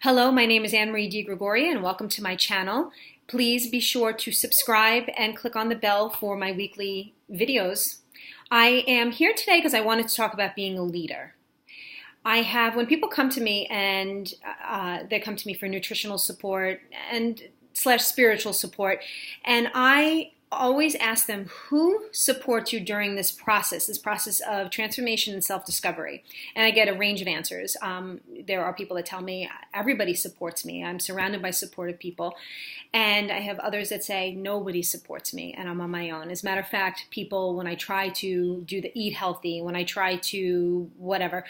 Hello, my name is Anne-Marie DiGregoria and welcome to my channel. Please be sure to subscribe and click on the bell for my weekly videos. I am here today because I wanted to talk about being a leader. When people come to me and they come to me for nutritional support and / spiritual support, and I always ask them, who supports you during this process of transformation and self-discovery? And I get a range of answers. There are people that tell me, everybody supports me. I'm surrounded by supportive people. And I have others that say, nobody supports me and I'm on my own. As a matter of fact, people, when I try to do the eat healthy, when I try to whatever,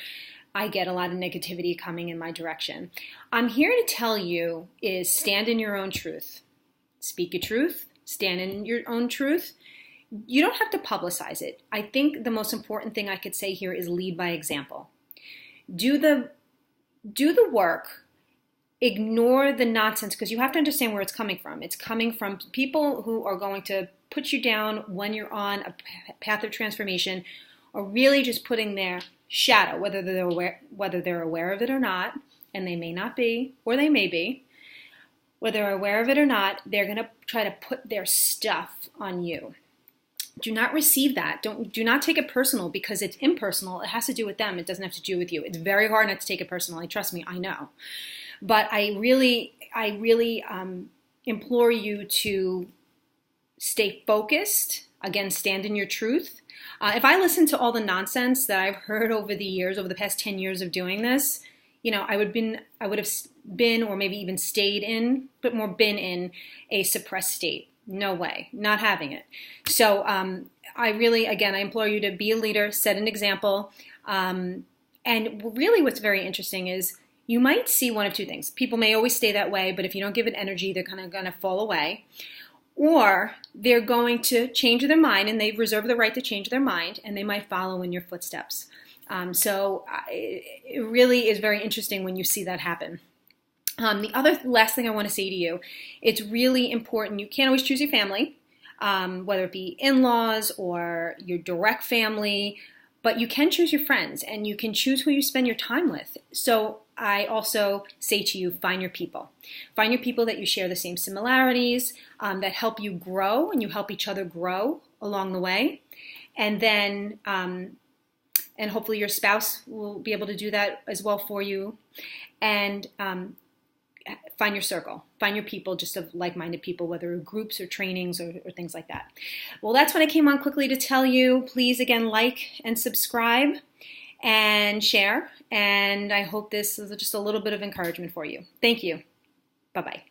I get a lot of negativity coming in my direction. I'm here to tell you is stand in your own truth. Speak your truth. Stand in your own truth. You don't have to publicize it. I think the most important thing I could say here is lead by example. Do the work. Ignore the nonsense, because you have to understand where it's coming from. It's coming from people who are going to put you down when you're on a path of transformation, or really just putting their shadow, whether they're aware of it or not, and they may not be, or they may be. Whether they're aware of it or not, they're going to try to put their stuff on you. Do not receive that. Do not take it personal, because it's impersonal. It has to do with them. It doesn't have to do with you. It's very hard not to take it personally. Trust me, I know. But I really implore you to stay focused. Again, stand in your truth. If I listen to all the nonsense that I've heard over the years, over the past 10 years of doing this, I would have been, or maybe even stayed in, but more been in a suppressed state. No way, not having it. So I implore you to be a leader, set an example. And really what's very interesting is you might see one of two things. People may always stay that way, but if you don't give it energy, they're kind of going to fall away. Or they're going to change their mind, and they reserve the right to change their mind, and they might follow in your footsteps. It really is very interesting when you see that happen. The other last thing I want to say to you, it's really important. You can't always choose your family, whether it be in-laws or your direct family, but you can choose your friends, and you can choose who you spend your time with. So I also say to you, find your people. Find your people that you share the same similarities, that help you grow, and you help each other grow along the way. And then and hopefully your spouse will be able to do that as well for you. And find your circle. Find your people, just of like-minded people, whether groups or trainings or things like that. Well, that's what I came on quickly to tell you. Please, again, like and subscribe and share. And I hope this is just a little bit of encouragement for you. Thank you. Bye-bye.